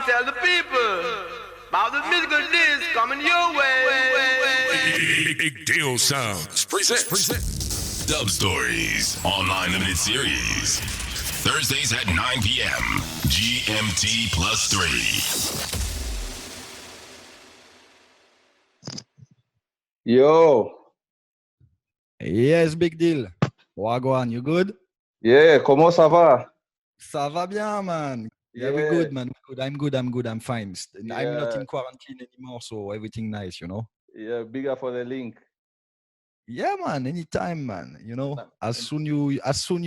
tell the people about the musical disc coming your way. Big Deal Sounds present Dub Stories Online Limited Series. Thursdays at 9 p.m. GMT plus 3. Yo, Yes, big deal. Wagwan, you good? yeah, comment ça va? Ça va bien, man. Yeah, Yeah. we're good, man. We're good. I'm good. I'm fine. I'm not Yeah. in quarantine anymore, so everything nice, you know? Yeah, bigger for the link. Yeah, man. Anytime, man. You know, Nah, as soon you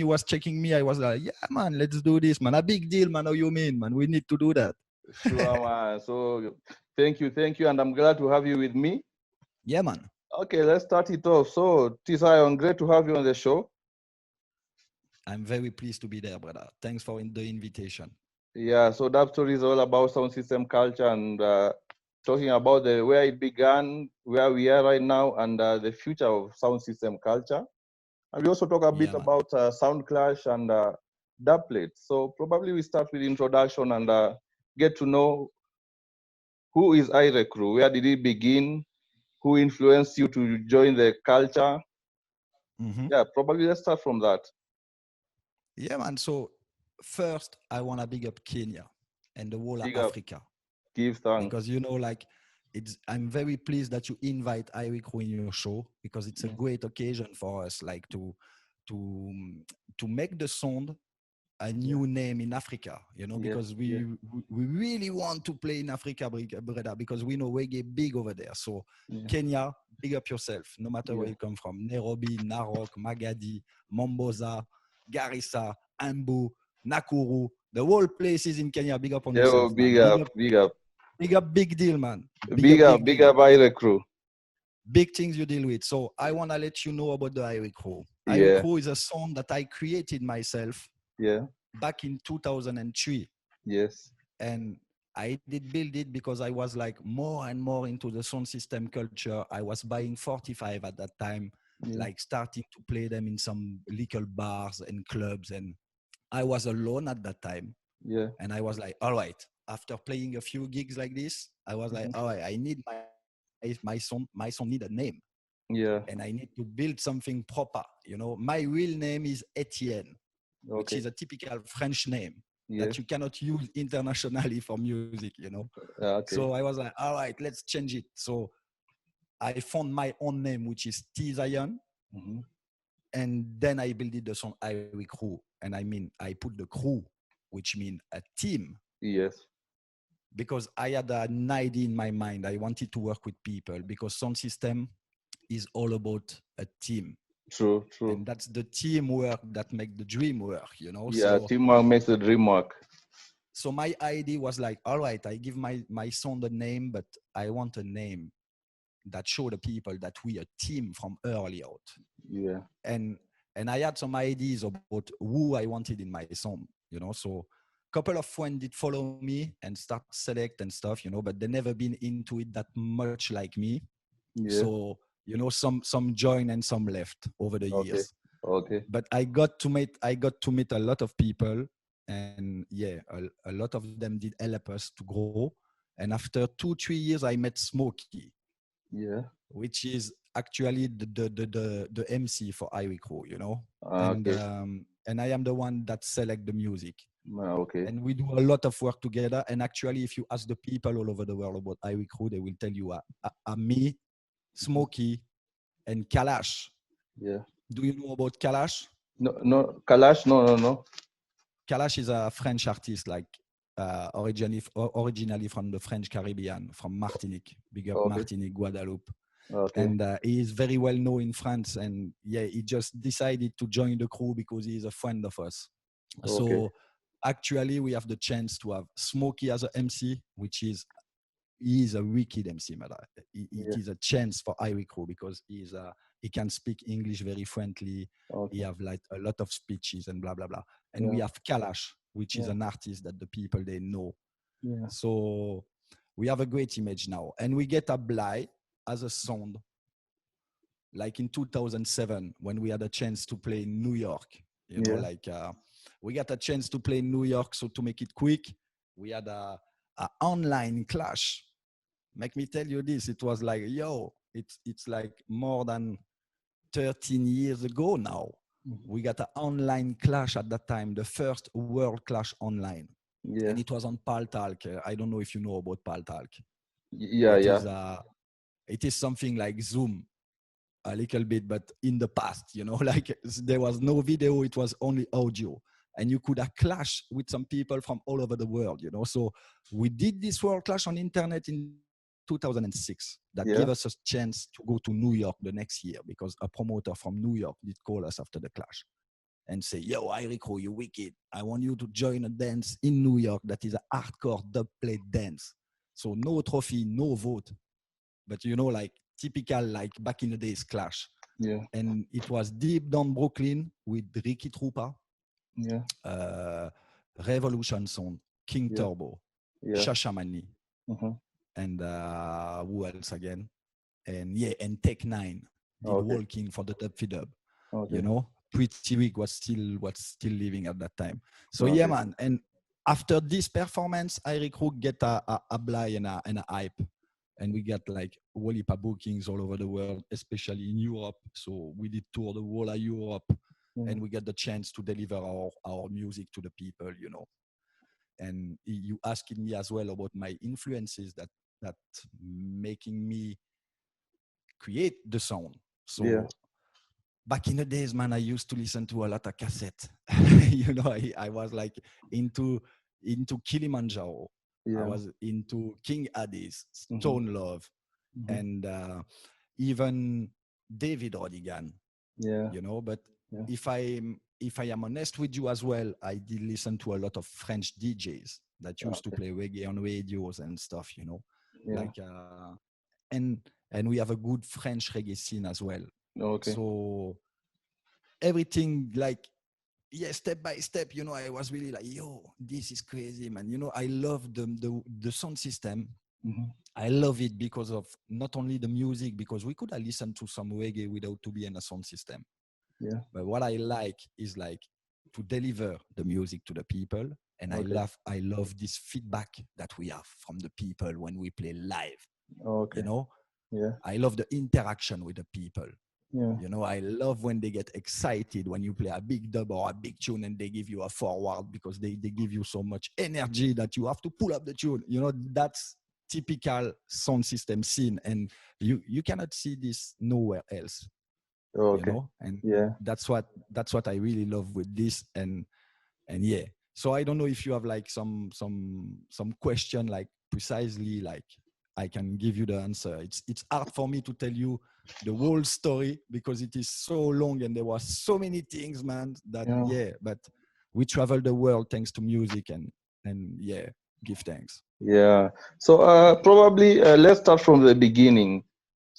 was checking me, I was like, yeah, man, let's do this, man. A big deal, man. How you mean, man? We need to do that. Sure, man. So thank you, and I'm glad to have you with me. Yeah, man. Okay, let's start it off. So, Tisayon, great to have you on the show. I'm very pleased to be there, brother. Thanks for the invitation. Yeah, so that story is all about sound system culture and talking about where it began, where we are right now, and the future of sound system culture. And we also talk a bit Yeah, man. about sound clash and dub plates. So probably we start with introduction and get to know who is Irecrew, where did it begin, who influenced you to join the culture. Mhm. Yeah, probably let's start from that. Yeah, man. So first, I want to big up Kenya and the whole of Big up. Africa. Give thanks. Because like I'm very pleased that you invite Eric in your show, because it's a great occasion for us, like to make the sound a new name in Africa, you know, Yes, because we really want to play in Africa, brother, because we know reggae big over there. So Kenya, big up yourself, no matter where you come from. Nairobi, Narok, Magadi, Mombasa, Garissa, Ambu, Nakuru, the whole places in Kenya, big up on yourself, man. Big up. Big up, big deal, man. Big up Irecrew. Big things you deal with. So I want to let you know about the Irecrew. Yeah. Irecrew is a song that I created myself Yeah. back in 2003. Yes. And I did build it because I was like more and more into the sound system culture. I was buying 45 at that time, like starting to play them in some little bars and clubs. And I was alone at that time. Yeah. And I was like, all right, after playing a few gigs like this, I was like, all right, I need my song need a name. Yeah. And I need to build something proper. You know, my real name is Etienne, which is a typical French name that you cannot use internationally for music, you know. So I was like, all right, let's change it. So I found my own name, which is T Zion. And then I built the song Irecrew. And I mean, I put the crew, which means a team. Yes. Because I had an idea in my mind. I wanted to work with people, because sound system is all about a team. True. And that's the teamwork that makes the dream work, you know? Yeah, so, teamwork makes the dream work. So my idea was like, all right, I give my son a name, but I want a name that show the people that we a team from early out. Yeah. And I had some ideas about who I wanted in my song, you know? So a couple of friends did follow me and start select and stuff, you know, but they never been into it that much like me. Yeah. So, you know, some joined and some left over the years. Okay. But I got to meet a lot of people, and a lot of them did help us to grow. And after 2-3 years, I met Smokey. Yeah. Which is actually the MC for Irecrew, you know. And I am the one that select the music. Okay. And we do a lot of work together. And actually, if you ask the people all over the world about Irecrew, they will tell you me, Smokey, and Kalash. Yeah. Do you know about Kalash? No, Kalash? No. Kalash is a French artist, like originally from the French Caribbean, from Martinique. Big up Martinique, Guadeloupe. Okay. And he is very well known in France. And he just decided to join the crew because he is a friend of us. So actually, we have the chance to have Smokey as an MC, which is he is a wicked MC, man. It is a chance for Irecrew because he can speak English very friendly. He have like a lot of speeches and blah blah blah. And we have Kalash, which is an artist that the people they know. Yeah. So we have a great image now, and we get a Bly as a sound. Like in 2007, when we had a chance to play in New York, you know, like we got a chance to play in New York. So to make it quick, we had a an online clash. Make me tell you this, it was like, yo, it's like more than 13 years ago now. We got an online clash at that time, the first world clash online. Yeah. And it was on Paltalk. I don't know if you know about Paltalk. Yeah, It is something like Zoom a little bit, but in the past, you know, like there was no video, it was only audio. And you could have clashed with some people from all over the world, you know. So we did this world clash on internet in 2006 that gave us a chance to go to New York the next year, because a promoter from New York did call us after the clash and say, yo, Irikru, you wicked. I want you to join a dance in New York that is a hardcore dub plate dance. So no trophy, no vote. But, you know, like typical, like back in the days clash. Yeah. And it was deep down Brooklyn with Ricky Trupa, Revolution Sound, King Turbo, Shashamani, and who else again? And Tech Nine did Walking for the Dub Fi Dub. You know, Pretty Weak was still living at that time. So yeah, man. And after this performance, Irikru get a blind and a hype. And we got like whole heap of bookings all over the world, especially in Europe. So we did tour the whole of Europe, and we got the chance to deliver our music to the people, you know. And you asking me as well about my influences that making me create the sound. So back in the days, man, I used to listen to a lot of cassette. You know, I was like into Kilimanjaro. I was into King Addis, Stone Love, and even David Rodigan. You know, but if I am honest with you as well, I did listen to a lot of French DJs that used to play reggae on radios and stuff, you know. Like and we have a good French reggae scene as well. So everything like step by step, you know, I was really like, yo, this is crazy, man. You know, I love the sound system. I love it because of not only the music, because we could have listened to some reggae without to be in a sound system. But what I like is like to deliver the music to the people. And I love this feedback that we have from the people when we play live. You know? I love the interaction with the people. You know, I love when they get excited when you play a big dub or a big tune and they give you a forward, because they give you so much energy that you have to pull up the tune. You know, that's typical sound system scene, and you cannot see this nowhere else. You know, and that's what I really love with this. And yeah. So I don't know if you have like some question, like precisely like I can give you the answer. It's hard for me to tell you the whole story because it is so long and there were so many things, man, that but we travel the world thanks to music and give thanks. So probably let's start from the beginning.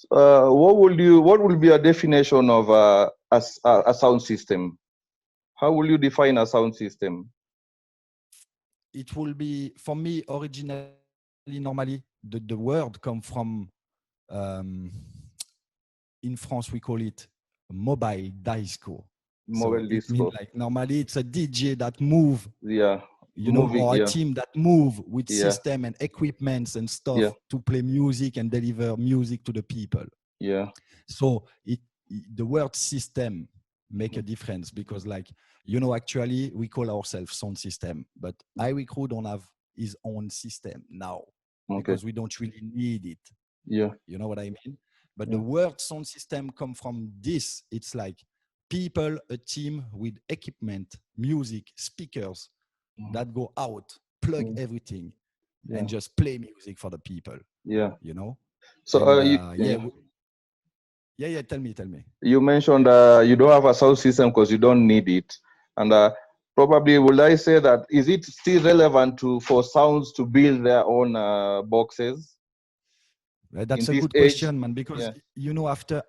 What will be a definition of a sound system? How will you define a sound system? It will be, for me, originally, normally, the word come from, in France, we call it mobile disco. Mobile disco. It means like normally it's a DJ that move, you know, or a team that move with system and equipments and stuff to play music and deliver music to the people. So the word system make a difference because, like, you know, actually we call ourselves sound system, but Irikru don't have his own system now because we don't really need it. You know what I mean? But the word sound system come from this. It's like people, a team with equipment, music, speakers that go out, plug everything, and just play music for the people. You know? So tell me. You mentioned you don't have a sound system because you don't need it. And probably would I say that, is it still relevant for sounds to build their own boxes? That's a good question, man, because you know, after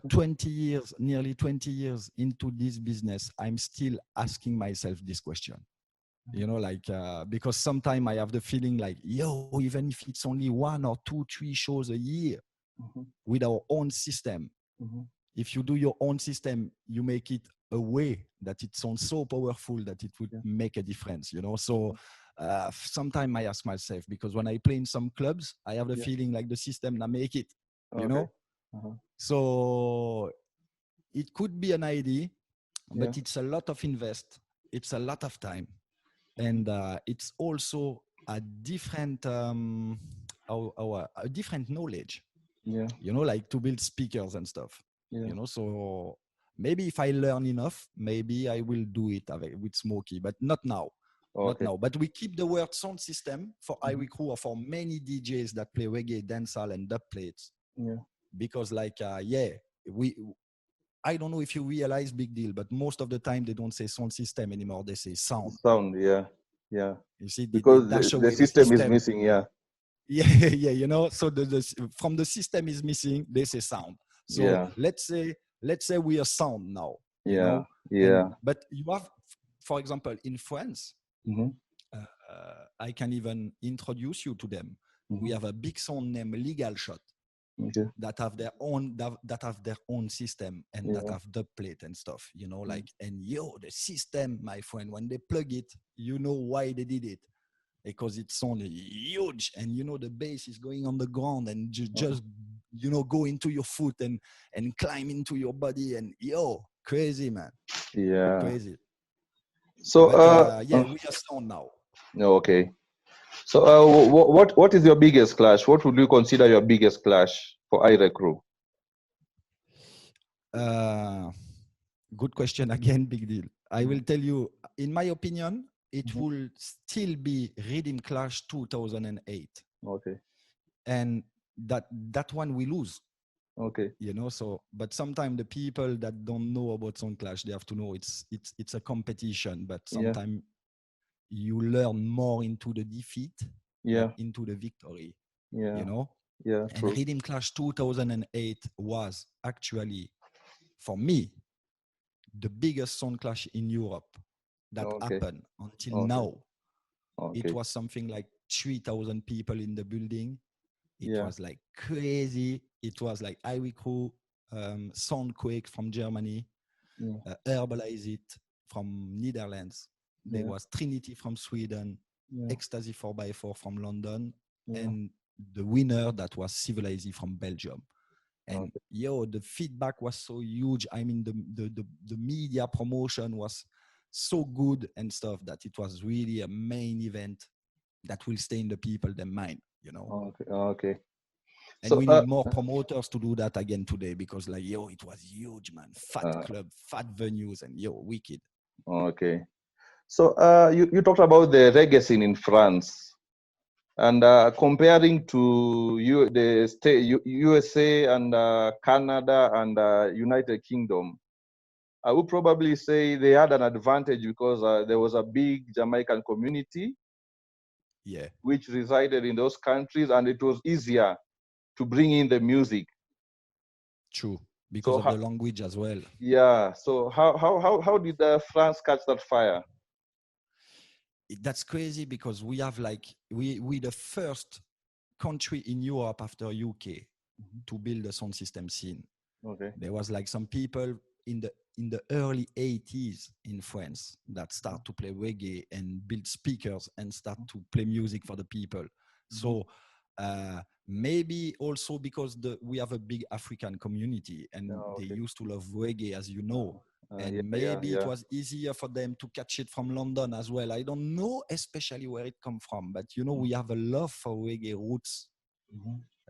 20 years, nearly 20 years into this business, I'm still asking myself this question. You know, like because sometimes I have the feeling like, yo, even if it's only 1 or 2, 3 shows a year with our own system, if you do your own system, you make it a way that it sounds so powerful that it would make a difference, you know. So sometimes I ask myself, because when I play in some clubs, I have the feeling like the system not make it, you know? So it could be an idea, but it's a lot of invest. It's a lot of time. And it's also a different, a different knowledge, you know, like to build speakers and stuff, you know? So maybe if I learn enough, maybe I will do it with Smokey, but not now. Not now, but we keep the word sound system for Irie Crew or for many DJs that play reggae, dancehall, and dub plates. Because, like, I don't know if you realize, big deal, but most of the time they don't say sound system anymore. They say sound. Sound, yeah. You see, because they dash the away system is missing, yeah, you know. So from the system is missing, they say sound. So let's say we are sound now. You know? But you have, for example, in France, I can even introduce you to them. We have a big sound named Legal Shot that have their own system and that have dub plate and stuff, you know, like, and the system, my friend, when they plug it, you know why they did it, because it sounded huge, and you know the bass is going on the ground and just you know, go into your foot and climb into your body, and crazy, man. Crazy. So but, we are sound now. Okay. So what is your biggest clash? What would you consider your biggest clash for Irie Crew? Good question again, big deal. I will tell you, in my opinion, it will still be Rhythm Clash 2008. Okay. And that one we lose. Okay. You know, so, but sometimes the people that don't know about Sound Clash, they have to know it's a competition, but sometimes you learn more into the defeat than into the victory. You know? Yeah. And Rhythm Clash 2008 was actually, for me, the biggest sound clash in Europe that happened until now. It was something like 3,000 people in the building. It was like crazy. It was like Irie Crew, Soundquake from Germany, Herbalize It from Netherlands. There was Trinity from Sweden, Ecstasy 4x4 from London, and the winner that was Civilize from Belgium. And the feedback was so huge. I mean, the media promotion was so good and stuff that it was really a main event that will stay in the people their mind, you know. Okay. And so, we need more promoters to do that again today, because like, it was huge, man. Fat club, fat venues, and wicked. Okay. So you talked about the reggae scene in France. And comparing to the USA and Canada and United Kingdom, I would probably say they had an advantage because there was a big Jamaican community, which resided in those countries, and it was easier to bring in the music. True, because of the language as well. Yeah. So how did France catch that fire? That's crazy, because we have we the first country in Europe after UK to build a sound system scene. Okay. There was like some people in the early 80s in France that start to play reggae and build speakers and start to play music for the people. So maybe also because we have a big African community, and they used to love reggae, as you know. And maybe it was easier for them to catch it from London as well. I don't know especially where it come from, but you know, we have a love for reggae roots.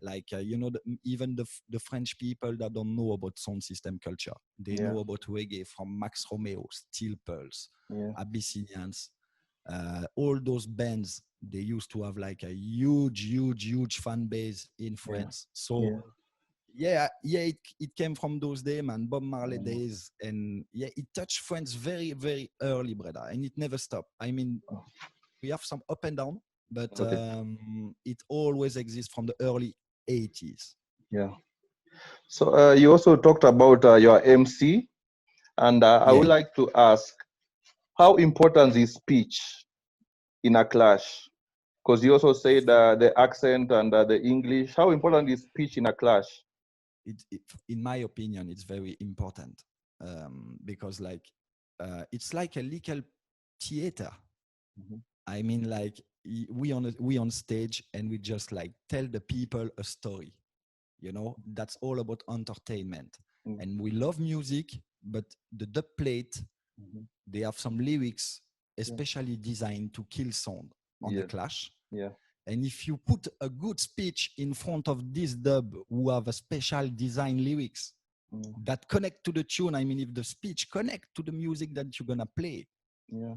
Like, you know, even the French people that don't know about sound system culture, they know about reggae from Max Romeo, Steel Pulse, Abyssinians, all those bands. They used to have like a huge fan base in France. So it came from those days, man, Bob Marley days. And it touched France very, very early, brother, and it never stopped. I mean, we have some up and down, but it always exists from the early 80s. Yeah. So you also talked about your MC, and I would like to ask, how important is speech in a clash? Because you also said the accent and the English. How important is speech in a clash? In my opinion, it's very important, because like it's like a little theater. I mean, like we on stage and we just like tell the people a story. You know, that's all about entertainment. Mm. And we love music, but the dub plate, they have some lyrics, especially designed to kill sound on the Clash. Yeah. And if you put a good speech in front of this dub who have a special design lyrics that connect to the tune, I mean, if the speech connect to the music that you're gonna play,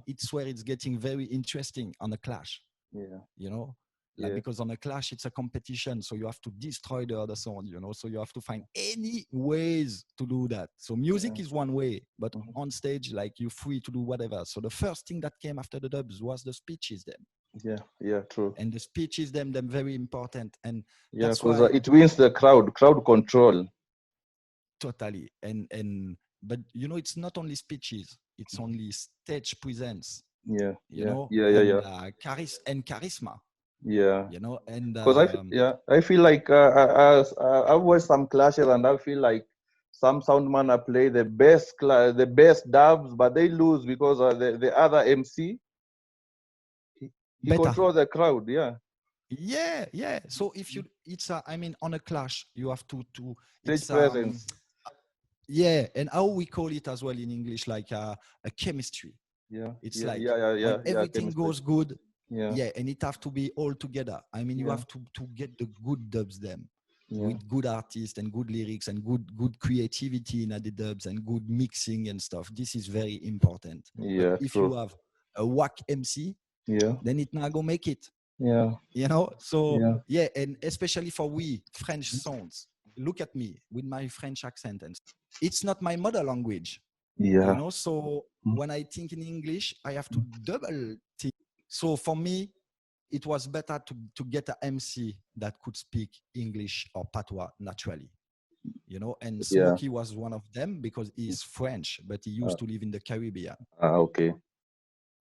it's where it's getting very interesting on a Clash. Yeah. You know, like because on a Clash it's a competition, so you have to destroy the other sound. You know, so you have to find any ways to do that. So music is one way, but on stage, like you're free to do whatever. So the first thing that came after the dubs was the speeches. Them. Yeah, true. And the speeches, them very important. And that's because it wins the crowd control. Totally. And but you know, it's not only speeches; it's only stage presence. Yeah. You know. Charisma. Yeah. You know, and because I feel like I've watched some clashes and I feel like some soundman play the best dubs, but they lose because the other MC he controls the crowd. Yeah. So if you, I mean, on a Clash, you have to stage presence. And how we call it as well in English, like a chemistry. It's like everything goes good. And it have to be all together. I mean, you have to get the good dubs with good artists and good lyrics and good creativity in the dubs and good mixing and stuff. This is very important. But if you have a whack MC, then it not gonna make it. You know, so and especially for we French sounds. Look at me with my French accent, and it's not my mother language. You know, so when I think in English, I have to double think. So for me, it was better to get an MC that could speak English or patois naturally. You know, and Smokey was one of them because he's French, but he used to live in the Caribbean. Okay.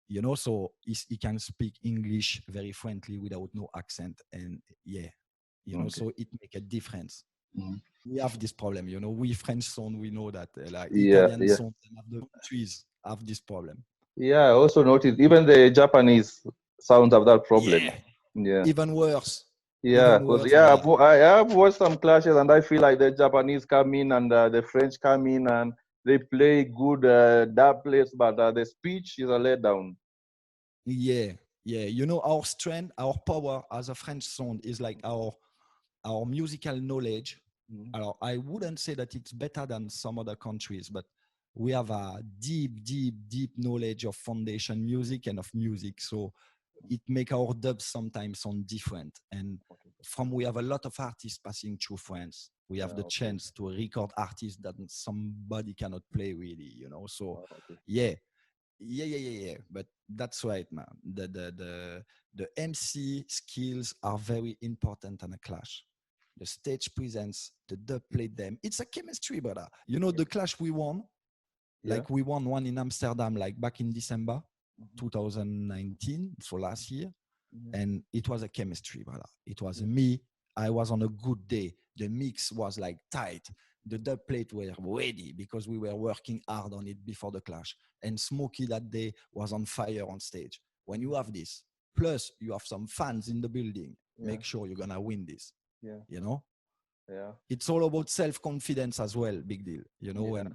You know, so he can speak English very friendly without no accent. And you know, so it make a difference. We have this problem, you know, we French sound, we know that like Italian sound and other countries have this problem. I also noticed even the Japanese sounds have that problem. Even worse. Because I've watched some clashes and I feel like the Japanese come in and the French come in and they play good dub plays, but the speech is a letdown. You know, our strength, our power as a French sound is like our musical knowledge. I wouldn't say that it's better than some other countries, but we have a deep knowledge of foundation music and of music. So it make our dubs sometimes sound different. And we have a lot of artists passing through France. We have the chance to record artists that somebody cannot play really, you know. So but that's right, man. The MC skills are very important on a Clash. The stage presence, the dub played them. It's a chemistry, brother. You know, the Clash we won, like we won one in Amsterdam, like back in December 2019, so last year. And it was a chemistry, brother. It was me. I was on a good day. The mix was like tight. The dub plate were ready because we were working hard on it before the Clash. And Smokey that day was on fire on stage. When you have this, plus you have some fans in the building, make sure you're gonna win this. You know? It's all about self-confidence as well, big deal. You know, and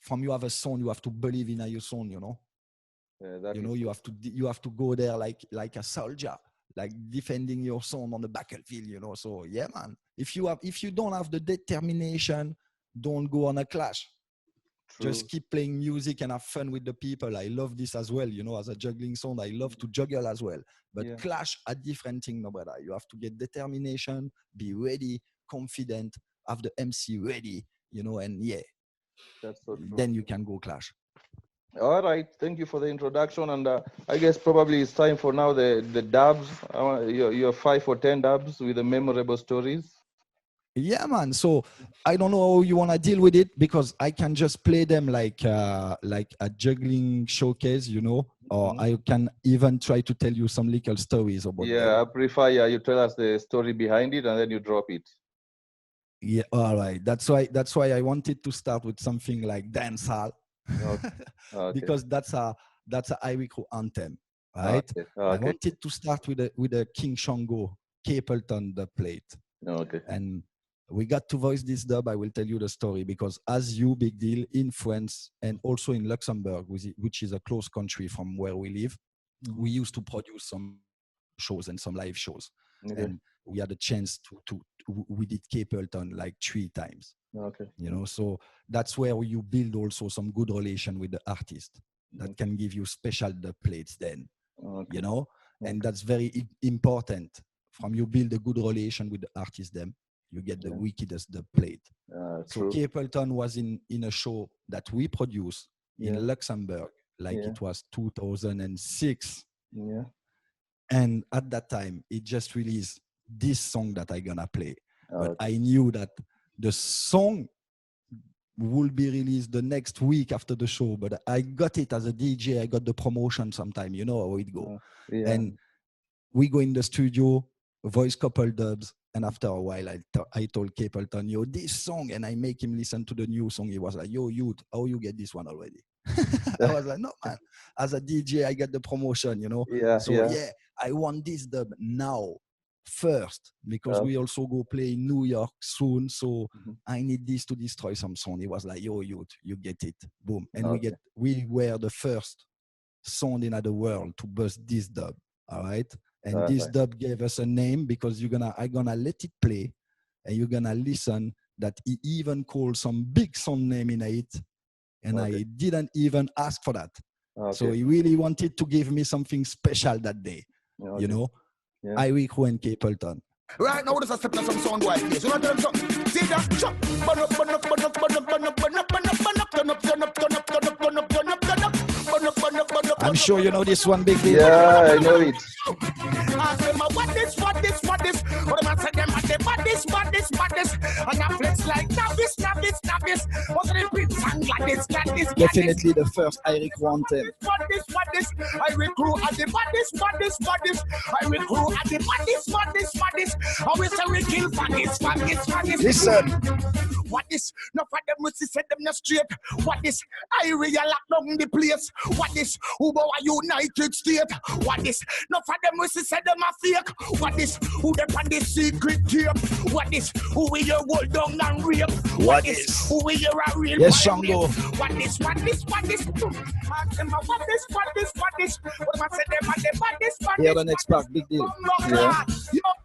from you have a song, you have to believe in your song, you know? You know, you have to go there like a soldier, like defending your song on the battlefield, you know. So man, if you don't have the determination, don't go on a Clash. True. Just keep playing music and have fun with the people. I love this as well, you know, as a juggling sound. I love to juggle as well. But Clash a different thing, no brother. You have to get determination, be ready, confident, have the MC ready, you know, and that's so true. Then you can go Clash. All right, thank you for the introduction, and I guess probably it's time for now the dubs. Your 5 or 10 dubs with the memorable stories. Yeah, man. So I don't know how you want to deal with it because I can just play them like a juggling showcase, you know, or I can even try to tell you some little stories about them. I prefer you tell us the story behind it and then you drop it. Yeah, all right. That's why I wanted to start with something like dancehall. Okay. Because that's a Ivory Crew anthem. right? Okay. I Okay. wanted to start with a King Shango Capleton dub plate. Okay. And we got to voice this dub. I will tell you the story because as you, Big Deal, in France and also in Luxembourg, which is a close country from where we live, we used to produce some shows and some live shows. Okay. And we had a chance we did Capleton like 3 times. Okay. You know, so that's where you build also some good relation with the artist that can give you special dub plates then, you know, and that's very important. From you build a good relation with the artist then, you get the wickedest dub plate. So Capleton was in a show that we produced in Luxembourg, like it was 2006. Yeah. And at that time, it just released this song that I gonna play. But I knew that the song will be released the next week after the show. But I got it as a DJ. I got the promotion sometime. You know how it go. And we go in the studio, voice couple dubs. And after a while, I told Capleton, yo, this song. And I make him listen to the new song. He was like, yo, youth, how you get this one already? I was like, no, man. As a DJ, I get the promotion, you know? I want this dub now, first, because we also go play in New York soon. So I need this to destroy some sound. He was like, yo, youth, you get it. Boom. And we were the first sound in the world to bust this dub. All right. And this dub gave us a name because I'm gonna let it play and you're gonna listen that he even called some big sound name in it. And I didn't even ask for that. So he really wanted to give me something special that day. You know? Irico and Capleton. Right now, this is a step of some sound white place. You know what I'm saying? See that? Chop. Burn up, burn up, burn up, burn up, burn up, burn up, burn up, burn up, turn up, turn up, turn up, turn up, turn up, turn up, turn up. I'm sure you know this one, Big Deal. Yeah, I know it. Ask them what this. What am I saying? Them at the badness. And I flex like nabbis. Wasn't it big song like this? Definitely the first Irico anthem. What this. I recruit at the badness. I recruit at the badness. I will say we kill badness. Listen. What this? No for them must set them not straight. What this? I really lock down the place. What this? Who are United States? What this? No for them must set them a fake. What this? Who them on the secret tape? What this? Who will you hold down and rape? What is? Who will you a real? Yes, Shango. What this? Ask them what this? What am I say them at the badness? Here the next part, Big Deal. You don't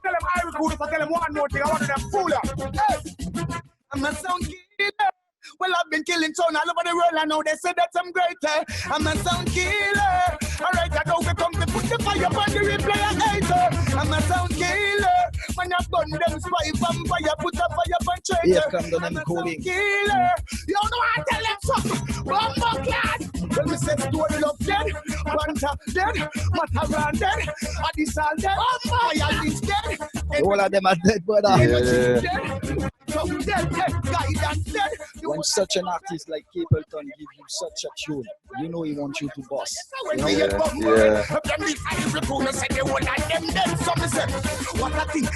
tell them I recruit if I tell them one more thing. I want them fool up. Hey! I'm a sound killer. Well, I've been killing sound all over the world. I know they say that I'm great. I'm a sound killer. Alright, I know we come to put the fire on the replay. I hate her. I'm a sound killer. When you burn them spy vampire, put a fire on traitor. Here come the name I'm a calling. sound killer. You know I tell them something. Bumbo clad. Well, me say story love dead. Panther dead. Mataran dead. Adisal dead. Fire is dead. All of them are dead, brother. Dead. When such an artist like Capleton gives you such a tune, you know he wants you to boss. What a thing.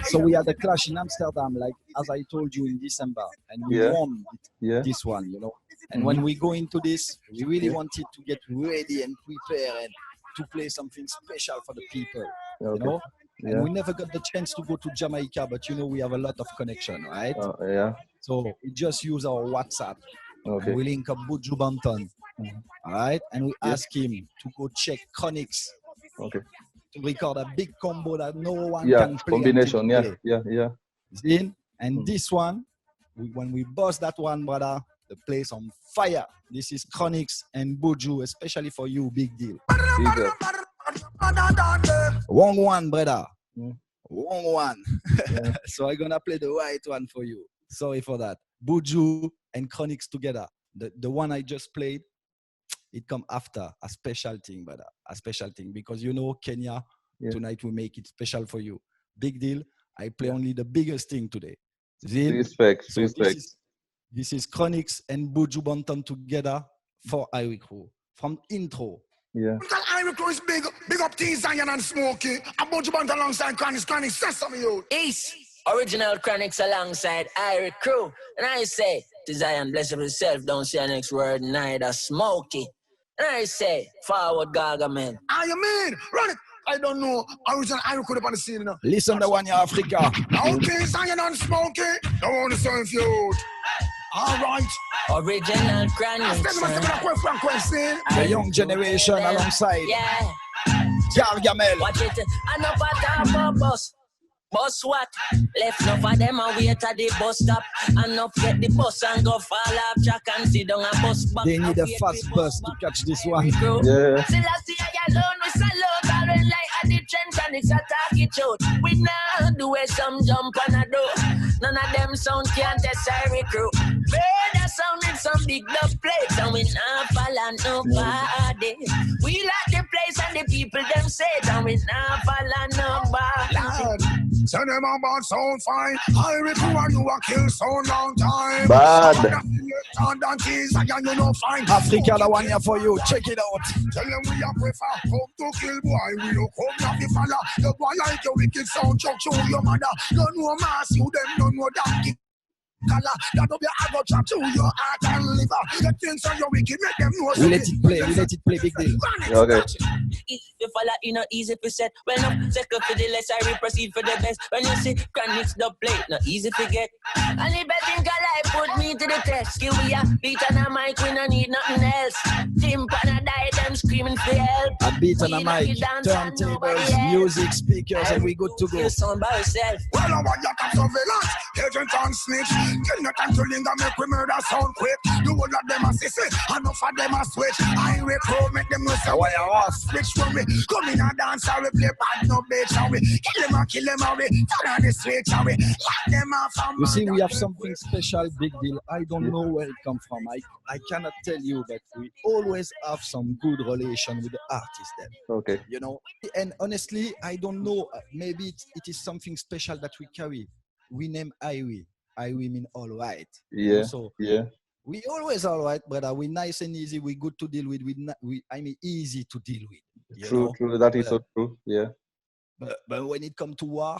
So we had a clash in Amsterdam, like as I told you in December, and we won this one, you know. And when we go into this, we really wanted to get ready and prepare and to play something special for the people, you know. And we never got the chance to go to Jamaica, but you know we have a lot of connection, right? So we just use our WhatsApp. And we link up Buju Banton, all right? And we ask him to go check Chronixx to record a big combo that no one can play. Combination, See? And this one, when we bust that one, brother, the place on fire. This is Chronixx and Buju, especially for you, Big Deal. Wrong one, brother. Wrong one. So I'm gonna play the right one for you. Sorry for that. Buju and Chronixx together. The one I just played, it come after a special thing, brother. A special thing. Because you know, Kenya, tonight we make it special for you. Big Deal. I play only the biggest thing today. Respect. This is Chronixx and Buju Banton together for Irico. From intro. Irico is big up T Zion and Smokey. And Buju Banton alongside Chronixx. Say something, you. Ace. Original Chronics alongside Irie Crew. And I say, to Zion, bless yourself, don't say the next word, neither Smokey. And I say, forward Gargamel. I mean, run it. I don't know. Original Irie Crew up on the scene now. Listen to one, Africa. Okay, Zion and Smokey. Don't want to sound youth. All right. Original Chronics. The young generation alongside. Yeah. Gargamel. Watch it. I know about bus. Bus what? Left enough of them and wait at the bus stop. And enough get the bus and go fall off track and sit down a bus back. They need a fast bus to catch this one. Yeah. Still I see I alone with salute. I don't like at the trench and it's a talkie shoot. We now do it some jump on a door. None of them sound can't test Irie Crew. Better sound in some big love place. And we not fall on nobody. We like the place and the people them say. And we not fall on nobody. Send them about sound fine. Irie Crew and you a kill sound long time. Bad. Africa, the one here for you. Check it out. Tell them we are prefer come to kill boy. We don't come to the fella. The boy like your wicked sound chuck show your mother. Don't know mass you them, don't know donkey. Color, that will be a go trap to your heart and liver. The things on your wicked make them know. We let it play, big deal. Okay. If you follow, you know, easy to set. When I'm second for the less, I will proceed for the best. When you see Chronics the plate, not easy to get. And the best thing life put me to the test. Skill we are beat on a mic, we don't need nothing else. Tim pan a die, them screaming for help. A beat on a mic, turntables, music, speakers, and we good to go. You sound by yourself. Well, I want you to surveillance, agent and snitch. Kill no time to linger, make we murder sound quick. You will let them assist it, enough of them a switch. Irie Crew, make them know say why you off. Switch from me, come in and dance, how we play bad no bitch, how we kill them, how we turn on the switch, how we lock them off. You see, we have something special, big deal. I don't know where it comes from. I cannot tell you, but we always have some good relation with the artist then. Okay. You know, and honestly, I don't know. Maybe it is something special that we carry. We name Irie. Irie mean all right. Yeah. So Yeah. we always all right, brother. We nice and easy. We good to deal with. I mean, easy to deal with. True. That is so true. Yeah. But when it comes to war,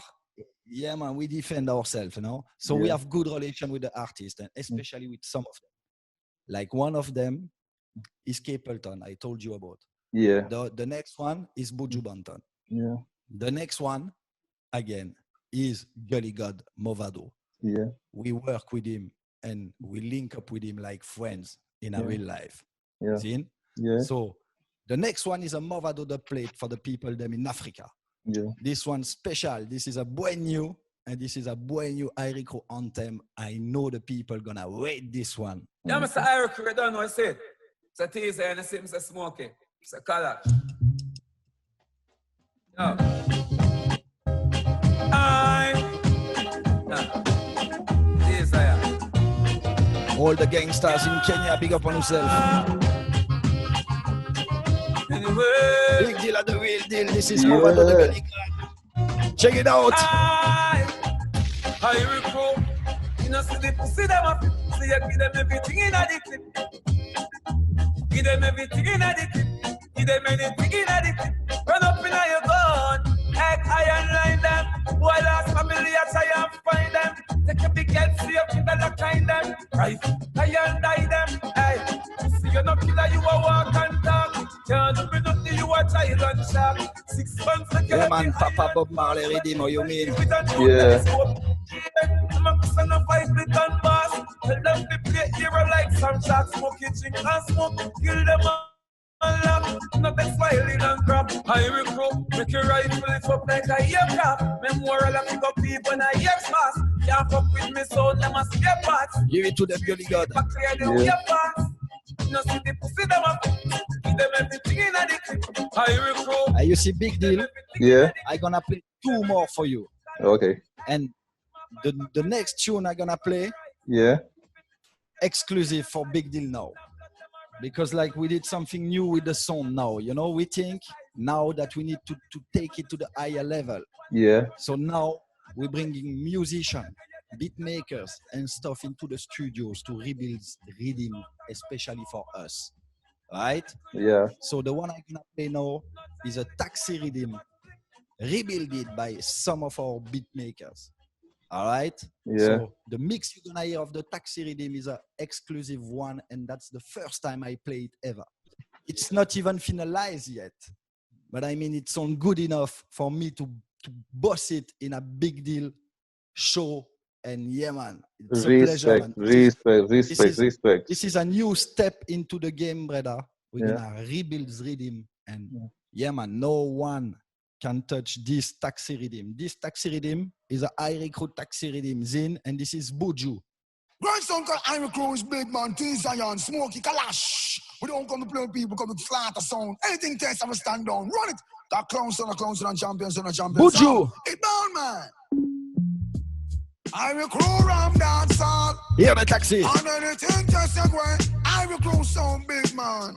yeah, man, we defend ourselves, you know. So we have good relation with the artists, and especially with some of them. Like one of them is Capleton. I told you about. Yeah. The next one is Buju Banton. Yeah. The next one, again, is Gully God Movado. Yeah. We work with him and we link up with him like friends in our real life. Yeah. See? Yeah. So the next one is a Movado the plate for the people them in Africa. Yeah. This one's special. This is a brand new, and this is a brand new Irie Crew anthem. I know the people gonna rate this one. Yeah, Mr. Irie Crew, I don't know what I said. It's a teaser and I say Mr. Smokey. It's a color. No. All the gangsters in Kenya, big up on yourself. Anyway. Big deal at the real deal. This is Movado the Gully God. Check it out. Irie Crew. You know, see the pussy them up. See you give them everything in the clip. Give them everything in the clip. Give them anything in the clip. Run up in your gun. Egg iron line them. Boy last family I try and find them. Take a big head, see up in the kind them. Right, iron die them. Hey, see you're not killer, you a walk and talk. Can't do nothing, you a child and shark. 6 months ago. Yeah, man, Papa Bob Marley, redeem, what you mean? Yeah. I'm a son of 5 little boss. Tell them to play hero like some shots. Smoke it, drink and smoke. Kill them all. Nothing smiling and crap. Irie Crew, make your rifle it up like a aircraft. Memorial of pick up people and I hear fast. Can't fuck with me, so they must get parts. Give it to the Gully God. Back clear the way parts. No see the pussy them up. Give them everything in the clip. Irie Crew. You see, big deal. Yeah. I'm gonna play 2 more for you. Okay. And the next tune I'm gonna play, Yeah. exclusive for Big Deal now. Because like we did something new with the song now, you know, we think now that we need to take it to the higher level. Yeah. So now we're bringing musicians, beat makers and stuff into the studios to rebuild rhythm, especially for us, right? Yeah. So the one I'm gonna play now is a taxi rhythm, rebuilt by some of our beat makers. All right. Yeah. So the mix you're gonna hear of the Taxi Rhythm is an exclusive one, and that's the first time I play it ever. It's not even finalized yet, but I mean it sounds good enough for me to boss it in a big deal show. And yeah, man, it's a pleasure, man. Respect. This is a new step into the game, brother. We're gonna rebuild rhythm, and yeah, man, no one can touch this Taxi Rhythm. This Taxi Rhythm is a I Recruit Taxi Rhythm Zin, and this is Buju. Grindstone called I Recruit is big man, T-Zion, Smokey, Kalash. We don't come to play with people, come to flat a sound. Anything test, have a stand down. Run it. That clown son and champions. Buju. It down, man. I Recruit Ram dance all. Hear the Taxi. And anything test, I Recruit sound big man.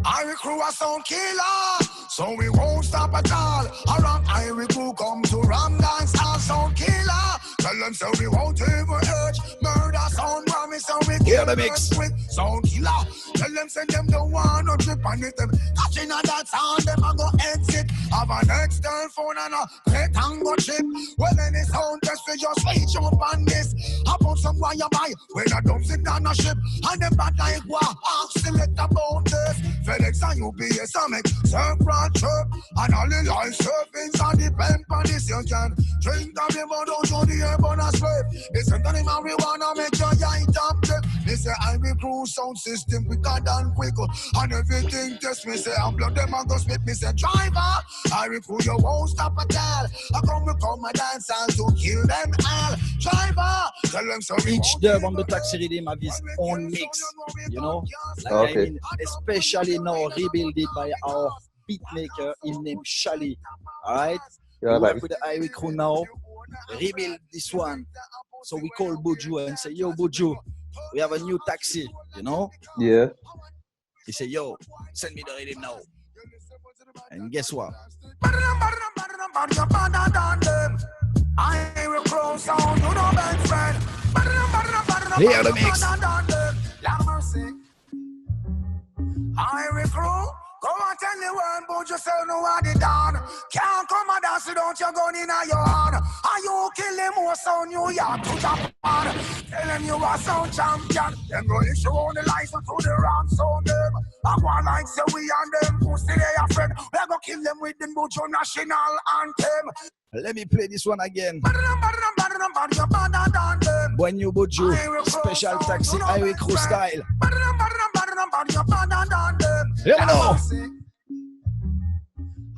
I Recruit a sound killer, so we won't stop at all. Around I Recruit come to Ram dance all sound killer. Tell them so we won't ever hurt. Murder sound promise, so we hear the mix. Sound killer. Tell them send them the one no trip and it them catching on that sound them and go exit. Have an external phone and a rectangle chip. Well any sound test we just reach up on this. I put some wire by when I don't sit down a ship. And them bad like what? Select about this. FedEx and UPS I make separate trip. And all the life surfings and depend on this. You can drink the river, don't show the air but a spray. Listen to the marijuana make your eye top trip. They say I Recruit sound system quicker than quicker. And everything test me say I'm blood them and go split me say driver. I Recruit you won't stop at all. I come a dance and to kill them all. Driver, tell them so. Each dub on the Taxi Rhythm have his own mix, you know? Like, I mean, especially now rebuilded by our beat maker, him named Shali. Alright? We work with the I Recruit now, rebuild this one. So we call Buju and say, yo Buju, we have a new taxi, you know? Yeah. He said, yo, send me the rhythm now. And guess what? Hear the mix. I Recruit. Go and tell the world, but you say no what they done. Can't come and dance without your gun in your hand. And you kill them more sound New York to Japan. Tell them you are sound champion. Them go issue on the license to the wrong sound them. I want like say we and them who say they are friend. We go kill them with the Buju national anthem. Let me play this one again. When you Buju, special taxi, I Recruit style. Hello.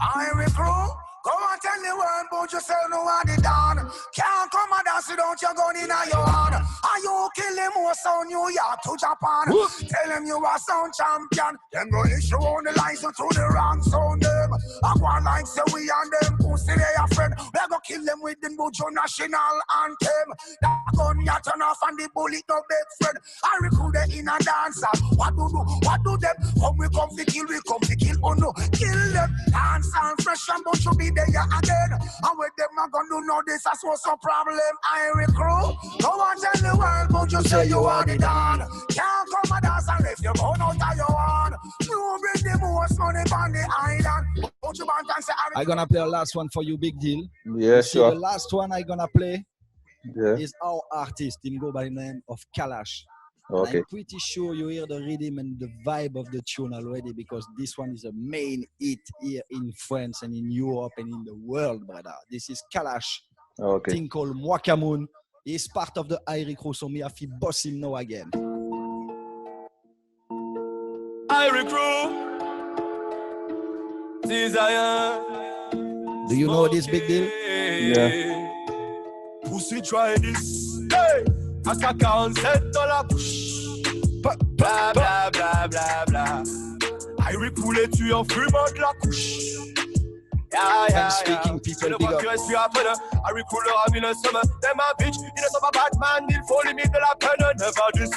I Recruit. Go and tell the world, but you say no what they done. Can't come and dance without your gun in your hand. And you kill them more sound New York to Japan. Tell them you are sound champion. Them go issue on the license to the wrong sound them. I want like say we and them who say they are friend. We go kill them with the Buju national anthem. That gun ya turn off and the bullet no big friend. I Recruit them in a dancer. What do them? Come we come to kill, oh no. Kill them. Dance and fresh and but you be there again. And with them I gonna do no this as was a problem. I Recruit. Go and tell the world but you say you are the done. Can't come and dance and if you go out of your one. You bring the most money on the island. I'm gonna play the last one for you, big deal. Yeah, sure. The last one I'm gonna play is our artist. Him go by the name of Kalash. Okay. I'm pretty sure you hear the rhythm and the vibe of the tune already because this one is a main hit here in France and in Europe and in the world, brother. This is Kalash. Okay. Thing called Mwakamoon. He's part of the I Recruit, so me have to boss him now again. I Recruit. Do you know this big deal? Yeah. Pussy try this. Hey! Ask a $47 push. Bla bla bla bla bla. I Recruit tu en fumant de la couche. And speaking people big up. I Recruit leur ami le summer. Them a bitch, ils ne sont pas Batman, il faut limite de la peine, never this.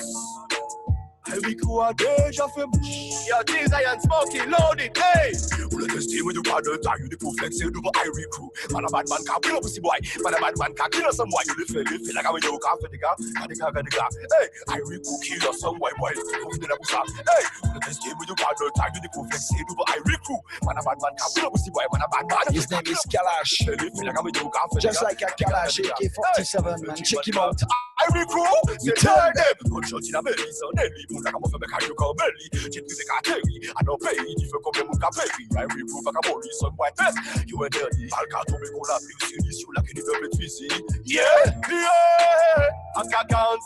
I Irie Crew a déjà fait bouche. Yo, T-Zion Smokey, loaded, hey! Who let us stay with you got the time, you the proof like say double Irie Crew. Man a bad man can't kill a pussy boy. Man a bad man can't kill some boy. You feel like I'm a joke after the car. Hey, Irie Crew kill us some boy. Who did I push up? Hey, who let us stay with you got the time, you the proof like say double Irie Crew. Man a bad man can't kill a pussy boy. Man a bad man. His name is Kalash. Feel like I'm a joke after Just like a Kalash AK-47, man. Check him out. Irie Crew, you tell them. Gunshot in a belly, so Nelly. Put like a muffin, make you call belly. Check music I tell you. I don't pay if you come here, muka pay. Irie Crew, like a molly, some white vest. You were dirty. I'll cut to me, call up. You see this, you like in the double twisty. Yeah. I can count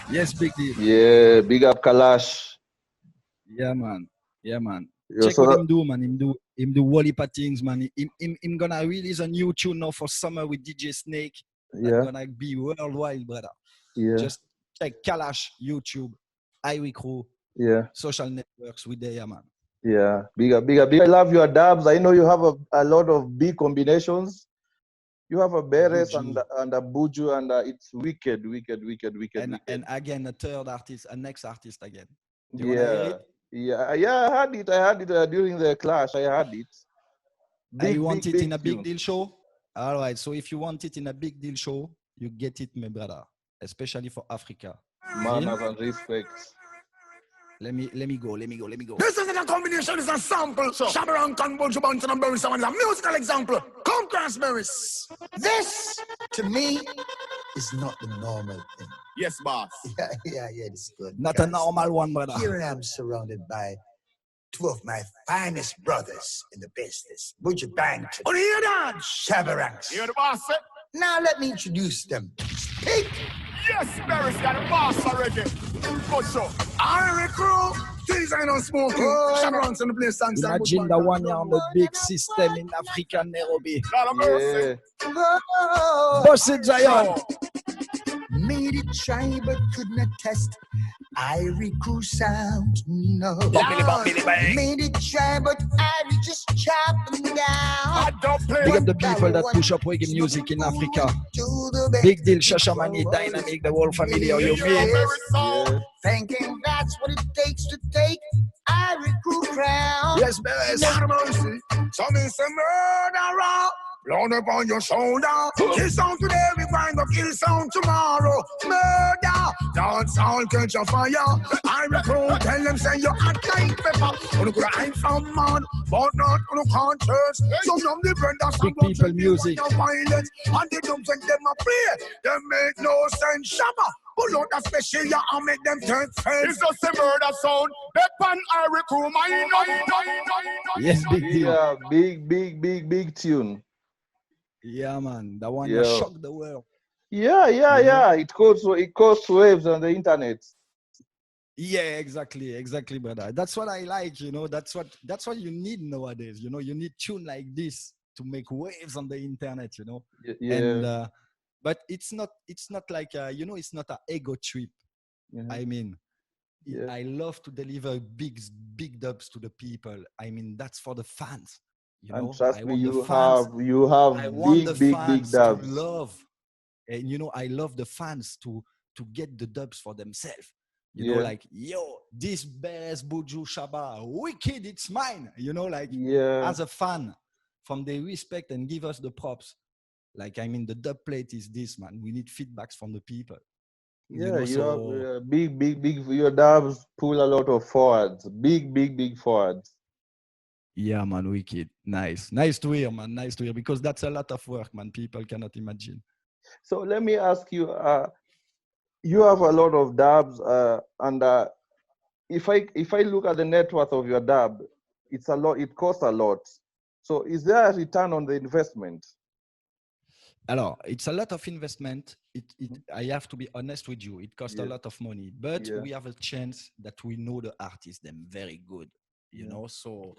$7. Yes, big deal. Yeah, big up Kalash. Yeah, man. Yeah, man. Yeah, Check so what that- him do, man. Him do Wally things, man. Him gonna release a new tune now for summer with DJ Snake. That's yeah, gonna be worldwide, brother. yeah, Just check Kalash, YouTube, Irie Crew, yeah, social networks with there, man. yeah. Big up, big up, big up. I love your dabs. I know you have a lot of big combinations. You have a Beres Buju. and a Buju, and it's wicked. And again, a third artist, a next artist again. You wanna hear Yeah, it? yeah. I had it during the clash. I had it. And you want it in a big tune. deal show? All right. So if you want it in a big deal show, you get it, my brother. Especially for Africa. Manners and respect. Let me go. This isn't a combination, it's a sample. Shabaran, Buju Banton, and Berry Someone is a musical example. Come, Cransberries. This, to me, is not the normal thing. Yes, boss. Yeah, this is good. Not a Because normal one, brother. Here I am surrounded by two of my finest brothers in the business, Buju Banton, On here, dad. Shabaranks. You're the boss, eh? Now let me introduce them. Speak. Yes, Berry's got the boss already. Good show. Irie Crew. T-Zion on Smoking. Shabaranks on the place. And Imagine the one on the big system in Africa, Nairobi. God of mercy. Yeah. Boss it, Zion. Made it try but could not test. Irie Crew sound, no. Made it try but Irie just chop them down. I don't play. Big up the people that push up reggae music in Africa. Big deal, Shashamani, Dynamic, the whole family. Are you me? Yeah. Thinking that's what it takes to take Irie Crew crown. Yes, Beres. God of mercy. Some is a murderer. Blown upon your shoulder. Kill sound today, we find the kill sound tomorrow. Murder. Dance all catch a fire. Irie Crew, tell them say you hot like pepper. On the I'm from man, but not on the conscience. So some the brothers Big people music. violence. And the drums and them a play. Them make no sense. Shabba. Pull out a special ya and make them turn face. It's just a murder sound. Bep and Irie Crew, Yes, big deal. Yeah, big tune. Yeah, man. The one Yeah. that shocked the world. Yeah. It caused waves on the internet. Yeah, exactly, brother. That's what I like, you know. That's what you need nowadays. You know, you need tune like this to make waves on the internet, you know. Yeah. And but it's not like it's not an ego trip. Yeah. I mean, Yeah. I love to deliver big dubs to the people. I mean, that's for the fans. You know, And trust I me, want the you fans- have I want the big fans dubs. to love, and you know, I love the fans to get the dubs for themselves. You know, Yeah. like, yo, this best Buju Shaba, wicked, it's mine. You know, like Yeah. as a fan, from the respect and give us the props. Like, I mean, the dub plate is this, man. We need feedbacks from the people. Yeah, you so- have big. Your dubs pull a lot of forwards. Big forwards. Yeah, man, wicked. Nice to hear, man. Nice to hear, because that's a lot of work, man. People cannot imagine. So let me ask you. You have a lot of dubs, and if I look at the net worth of your dub, it's a lot. It costs a lot. So is there a return on the investment? Alors, it's a lot of investment. I have to be honest with you. It costs a Yeah. lot of money, but Yeah. we have a chance that we know the artist, them very good, you Yeah. know. So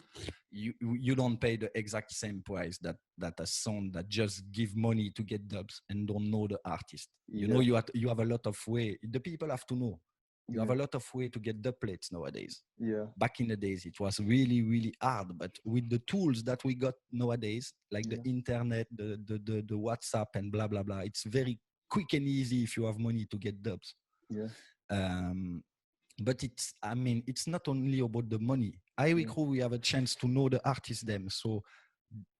you don't pay the exact same price that a song that just give money to get dubs and don't know the artist. You know, you have a lot of way. The people have to know. You have a lot of way to get dub plates nowadays. Yeah. Back in the days, it was really, really hard. But with the tools that we got nowadays, like the internet, the WhatsApp and blah, blah, blah, it's very quick and easy if you have money to get dubs. Yeah. But it's not only about the money. Irie Crew, we have a chance to know the artists them, so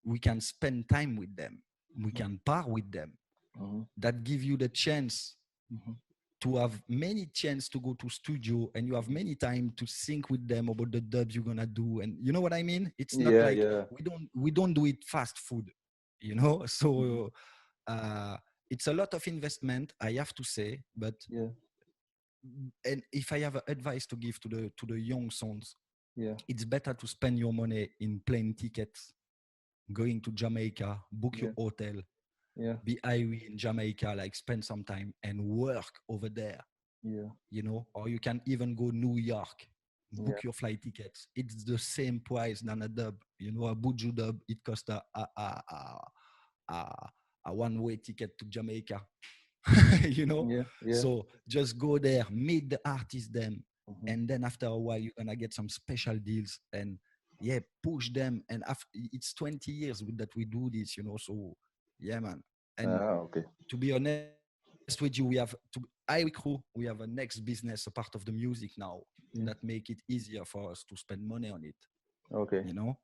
we can spend time with them. We can par with them. That give you the chance to have many chance to go to studio, and you have many time to sync with them about the dubs you're gonna do. And you know what I mean? It's not we don't do it fast food, you know? So it's a lot of investment, I have to say, but and if I have advice to give to the young sons, it's better to spend your money in plane tickets, going to Jamaica, book your hotel, be Irie in Jamaica, like spend some time and work over there. You know, or you can even go New York, book your flight tickets. It's the same price than a dub. You know, a Buju dub, it costs a one-way ticket to Jamaica. You know, so just go there, meet the artists them, and then after a while you're gonna get some special deals and push them. And after it's 20 years that we do this, you know. So man, and to be honest with you, we have Irie Crew, we have a next business, a part of the music now that make it easier for us to spend money on it. You know.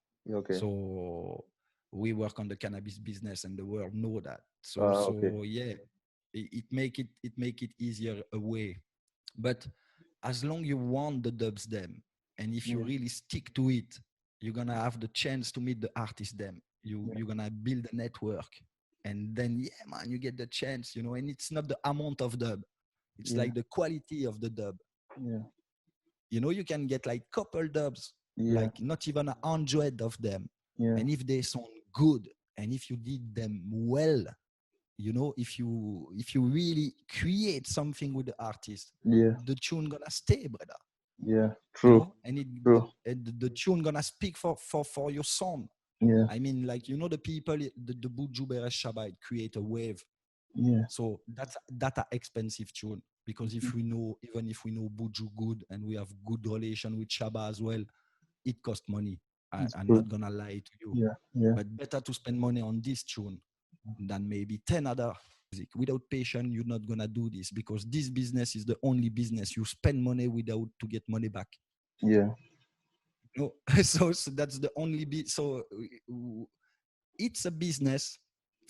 So we work on the cannabis business, and the world know that. So it make it easier away. But as long you want the dubs them, and if you really stick to it, you're gonna have the chance to meet the artists them. You're gonna build a network, and then man, you get the chance, you know. And it's not the amount of dub, it's like the quality of the dub. You know, you can get like couple dubs, like not even 100 of them, and if they sound good, and if you did them well, you know, if you really create something with the artist, the tune gonna stay, brother. True. You know? And the tune gonna speak for your song. I mean, like, you know, the people, the Buju Beres Shabba create a wave. So that's a expensive tune, because if we know, even if we know Buju good and we have good relation with Shabba as well, it costs money. I'm not gonna lie to you. But better to spend money on this tune than maybe 10 other music. Without passion, you're not gonna do this, because this business is the only business you spend money without to get money back. No, so that's the only bit. So it's a business,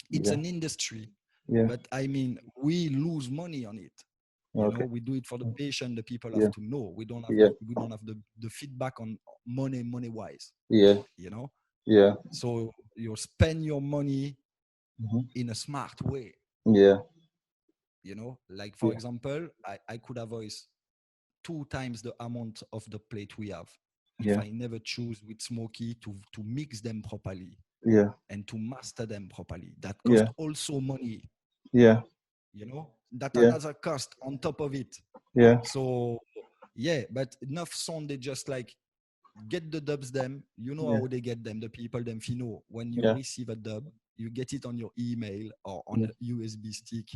it's an industry, but I mean, we lose money on it. You know, we do it for the patient. The people have to know. We don't have the feedback on money wise. You know. So you spend your money in a smart way. You know, like for example, I could have voiced 2 times the amount of the plate we have if I never choose with Smokey to mix them properly and to master them properly. That costs also money. You know, that another cost on top of it. So but enough sound, they just like get the dubs them. You know how they get them, the people them. You know, when you receive a dub, you get it on your email or on a USB stick.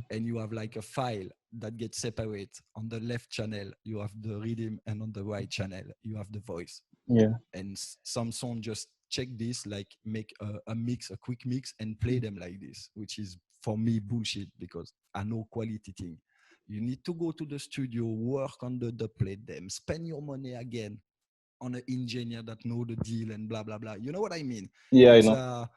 And you have like a file that gets separate. On the left channel, you have the rhythm, and on the right channel, you have the voice. And some song just check this, like make a quick mix and play them like this, which is for me bullshit, because I know quality thing. You need to go to the studio, work on the plate them, spend your money again on an engineer that know the deal and blah, blah, blah. You know what I mean? I know.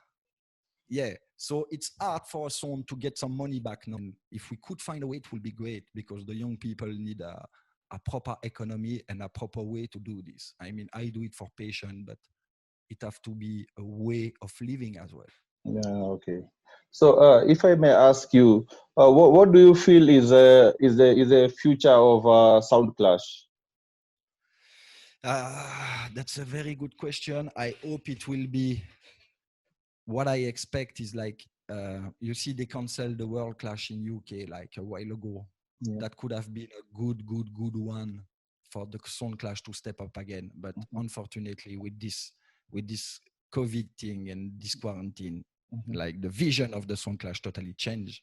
So it's hard for a song to get some money back now. If we could find a way, it would be great, because the young people need a proper economy and a proper way to do this. I mean, I do it for passion, but it have to be a way of living as well. So if I may ask you, what do you feel is the future of Sound Clash? That's a very good question. I hope it will be. What I expect is like, you see, they canceled the World Clash in UK like a while ago. That could have been a good one for the Sound Clash to step up again. But unfortunately, with this COVID thing and this quarantine, like the vision of the Sound Clash totally changed.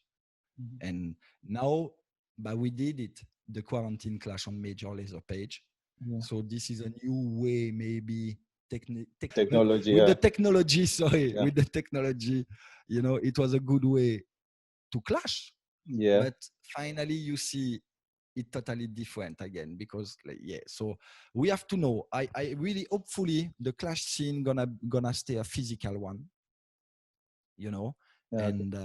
And now, but we did it, the quarantine clash on Major Lazer page. So this is a new way, maybe. Technology, with the technology, with the technology, you know, it was a good way to clash. Yeah. But finally, you see it totally different again because so we have to know. I really hopefully the clash scene gonna stay a physical one, you know. Yeah. And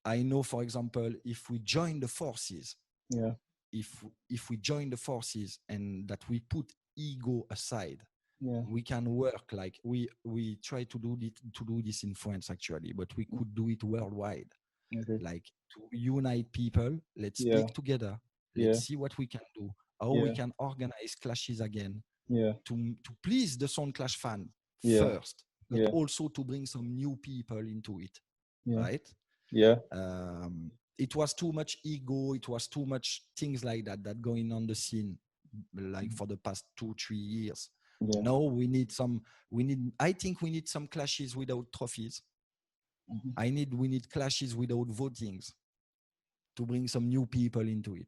I know, for example, if we join the forces, Yeah. if we join the forces and that we put ego aside, Yeah. we can work like we try to do this in France actually, but we could do it worldwide. Okay. Like to unite people, let's Yeah. speak together, Yeah. let's see what we can do, how we Yeah. can organize clashes again Yeah. to please the Sound Clash fan Yeah. first, but Yeah. also to bring some new people into it, Yeah. right? Yeah. It was too much ego, it was too much things like that going on the scene like for the past 2-3 years. Yeah. Now I think we need some clashes without trophies. We need clashes without votings to bring some new people into it.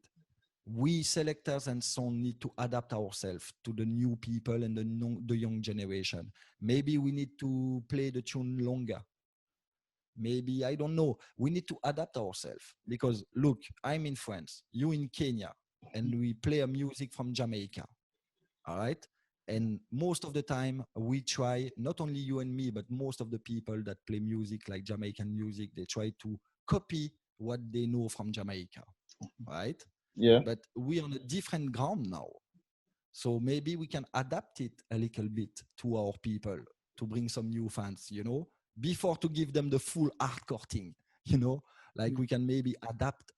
We selectors and sound need to adapt ourselves to the new people and the young generation. Maybe we need to play the tune longer. Maybe, I don't know. We need to adapt ourselves because look, I'm in France, you in Kenya, and we play a music from Jamaica. All right. And most of the time we try, not only you and me, but most of the people that play music like Jamaican music, they try to copy what they know from Jamaica. Right. Yeah. But we're on a different ground now. So maybe we can adapt it a little bit to our people to bring some new fans, you know, before to give them the full hardcore thing, you know, like we can maybe adapt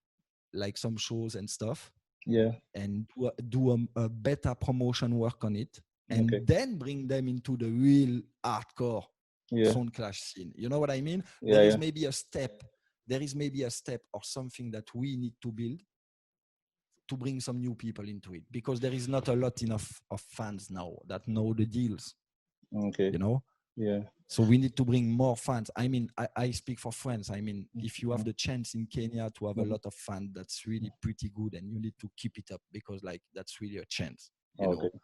like some shows and stuff. Yeah. And do a better promotion work on it, and Okay. then bring them into the real hardcore Yeah. Sound Clash scene. You know what I mean? Yeah. There is Yeah. maybe a step or something that we need to build to bring some new people into it, because there is not a lot enough of fans now that know the deals, Okay. you know? Yeah. So we need to bring more fans. I mean, I speak for France. I mean, if you have the chance in Kenya to have a lot of fans, that's really pretty good, and you need to keep it up because, like, that's really a chance. You Okay. know,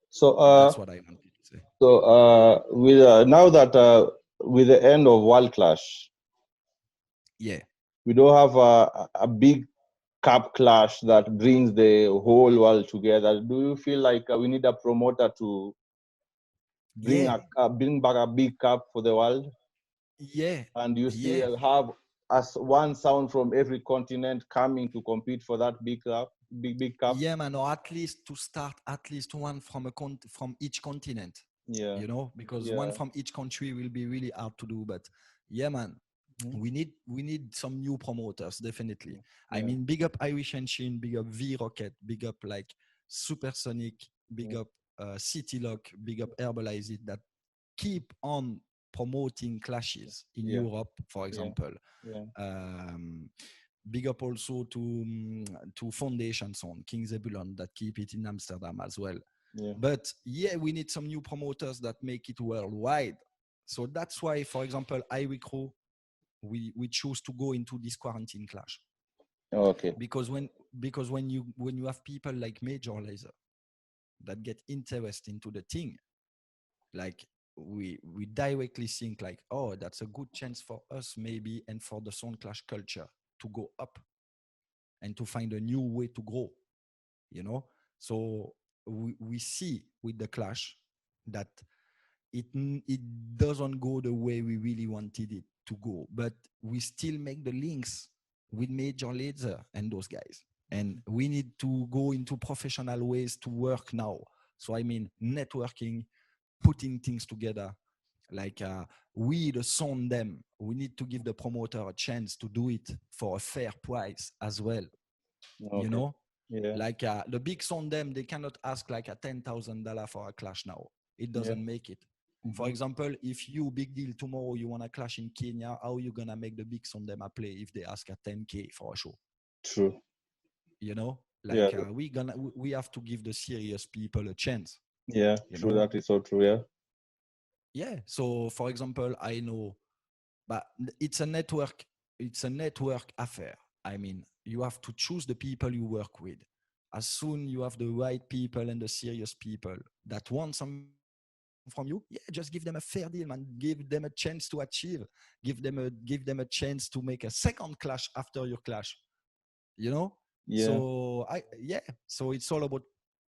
So that's what I wanted to say. so with now that with the end of World Clash, Yeah, we don't have a big cup clash that brings the whole world together. Do you feel like we need a promoter to bring yeah, bring back a big cup for the world? yeah, And you yeah, still have as one sound from every continent coming to compete for that big cup, big cup. yeah, man. Or at least to start at least one from from each continent. Yeah. You know, because one from each country will be really hard to do. But yeah, man. We need some new promoters, definitely. I mean, big up Irish Engine, big up V Rocket, big up like Supersonic, big up City Lock, big up Herbalize It, that keep on promoting clashes in Europe, for example. Big up also to Foundation Sound, King Zebulon, that keep it in Amsterdam as well. But yeah, we need some new promoters that make it worldwide. So that's why, for example, Irie Crew, we choose to go into this quarantine clash. Okay. Because when you have people like Major Lazer that get interested into the thing, like we directly think like, oh, that's a good chance for us maybe, and for the Sound Clash culture to go up and to find a new way to grow, you know. So we see with the clash that it doesn't go the way we really wanted it to go, but we still make the links with Major Lazer and those guys, and we need to go into professional ways to work now. So I mean, networking, putting things together, like we the sound them, we need to give the promoter a chance to do it for a fair price as well. You know, like the big sound them, they cannot ask like a $10,000 for a clash now. It doesn't make it. For example, if you big deal tomorrow, you want to clash in Kenya, how are you gonna make the big sound them a play if they ask a 10K for a show? True. You know, like we have to give the serious people a chance. Yeah, true. Know? That is so true. Yeah. Yeah. So, for example, I know, but it's a network affair. I mean, you have to choose the people you work with. As soon you have the right people and the serious people that want something from you, yeah, just give them a fair deal, man. Give them a chance to achieve. Give them a chance to make a second clash after your clash. You know? Yeah. So it's all about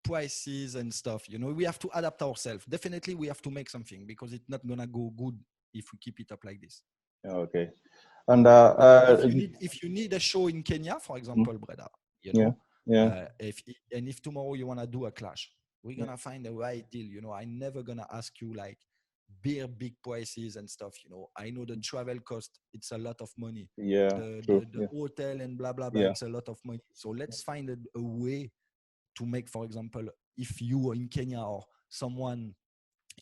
prices and stuff. You know, we have to adapt ourselves. Definitely we have to make something because it's not gonna go good if we keep it up like this. Okay. And if you need a show in Kenya, for example, brother, you know, if tomorrow you wanna do a clash, we're gonna find the right deal. You know, I'm never gonna ask you like big prices and stuff. You know, I know the travel cost, it's a lot of money. Yeah. The hotel and blah blah blah, it's a lot of money. So let's find a way to make, for example, if you are in Kenya or someone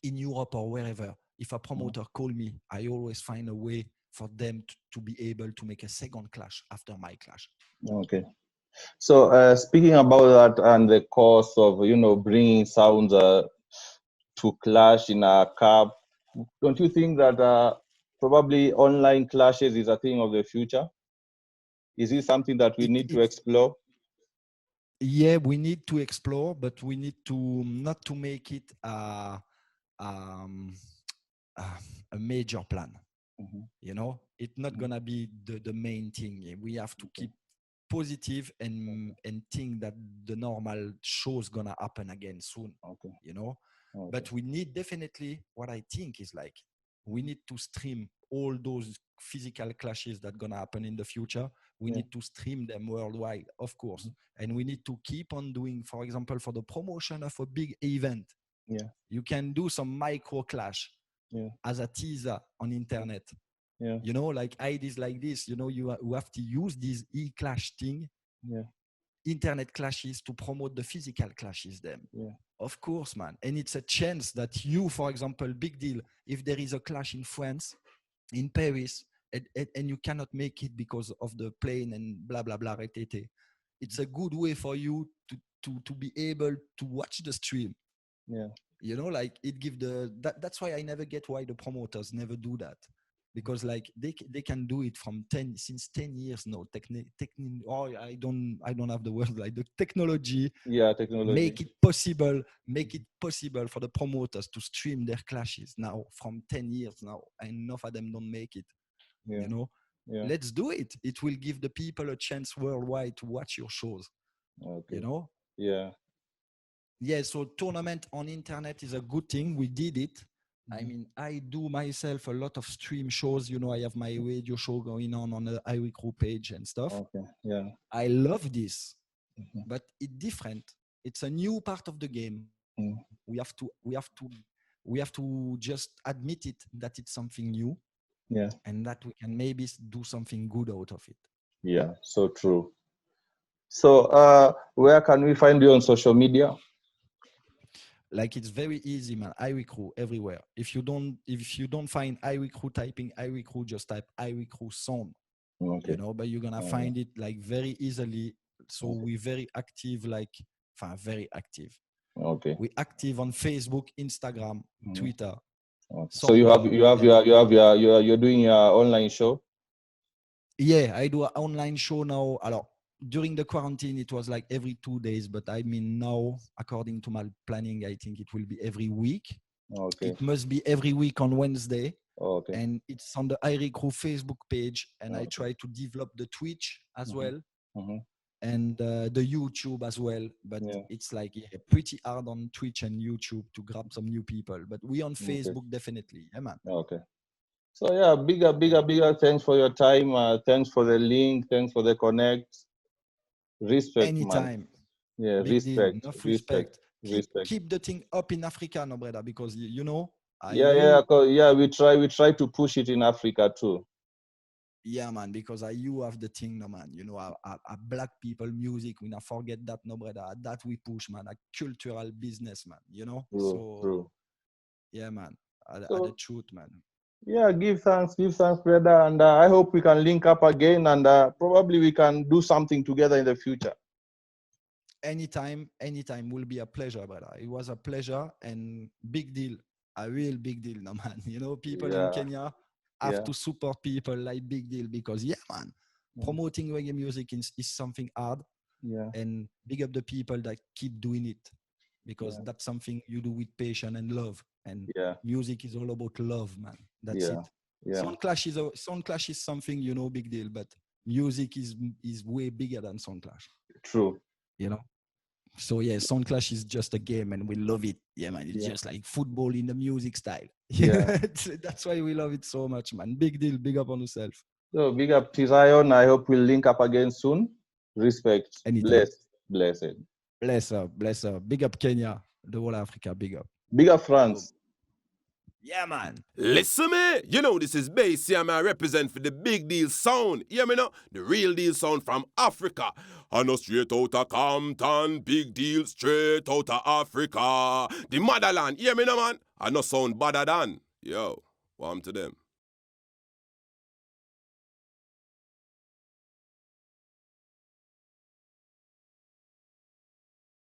in Europe or wherever, if a promoter call me, I always find a way for them to be able to make a second clash after my clash. Okay. So speaking about that and the cost of, you know, bringing sounds to clash in a cup, don't you think that probably online clashes is a thing of the future? Is it something that we need to explore? Yeah, we need to explore, but we need to not to make it a major plan. You know, it's not gonna be the main thing. We have to keep positive and think that the normal show is gonna happen again soon. You know, but we need definitely, what I think is like, we need to stream all those physical clashes that gonna happen in the future. We need to stream them worldwide, of course, and we need to keep on doing, for example, for the promotion of a big event. You can do some micro clash as a teaser on internet. You know, like ideas like this, you know, you have to use these e-clash thing, internet clashes, to promote the physical clashes them. Of course, man. And it's a chance that you, for example, big deal, if there is a clash in France, in Paris, and you cannot make it because of the plane and blah, blah, blah, it's a good way for you to be able to watch the stream. You know, like it give that's why I never get why the promoters never do that. Because like they can do it since 10 years now. I don't have the word, like the technology. Make it possible for the promoters to stream their clashes now from 10 years now, and enough of them don't make it. You know, let's do it. It will give the people a chance worldwide to watch your shows. You know. So tournament on internet is a good thing. We did it. I mean, I do myself a lot of stream shows. You know, I have my radio show going on the Irie Crew page and stuff. I love this, but it's different. It's a new part of the game. We have to just admit it, that it's something new. And that we can maybe do something good out of it. Yeah, so true. So where can we find you on social media? Like, it's very easy, man. Irie Crew everywhere. If you don't find Irie Crew, typing Irie Crew, just type Irie Crew Sound. You know, but you're gonna find it like very easily. So we're very active, very active. We're active on Facebook, Instagram, Twitter. So you're doing your online show? Yeah, I do an online show now. Alors, during the quarantine, it was like every 2 days, but I mean now, according to my planning, I think it will be every week. It must be every week on Wednesday. And it's on the Irie Crew Facebook page, and I try to develop the Twitch as well, and the YouTube as well. But it's like pretty hard on Twitch and YouTube to grab some new people. But we on Facebook definitely, man. So yeah, bigger thanks for your time. Thanks for the link. Thanks for the connect. Respect, anytime, man. Respect. Keep the thing up in Africa, no brother, because you know. We try to push it in Africa too. Yeah, man, because you have the thing, no, man. You know, our black people music, we not forget that, no, brother. That we push, man. A cultural business, man. You know. True. Yeah, man. The truth, man. Yeah, give thanks, brother, and I hope we can link up again, and probably we can do something together in the future. Anytime will be a pleasure, brother. It was a pleasure, and big deal, a real big deal, no, man. You know, people in Kenya have to support people like big deal, because man, promoting reggae music is something hard. And big up the people that keep doing it, because that's something you do with passion and love. And Yeah. music is all about love, man. That's Yeah. it. Yeah. Sound clash is something, you know, big deal, but music is way bigger than Sound Clash. True. You know? So yeah, Sound Clash is just a game and we love it. Yeah, man. It's just like football in the music style. Yeah. That's why we love it so much, man. Big deal. Big up on yourself. So big up T-Zion. I hope we'll link up again soon. Respect. Anytime. Blessed. Bless her. Big up Kenya, the whole Africa. Big up. Big up France. Yeah, man. Listen me, you know this is Bass, yeah, man, I represent for the big deal sound, hear me now? The real deal sound from Africa. I know straight out of Compton, big deal straight out of Africa. The motherland, hear me now, man? I know sound better than, yo, warm to them.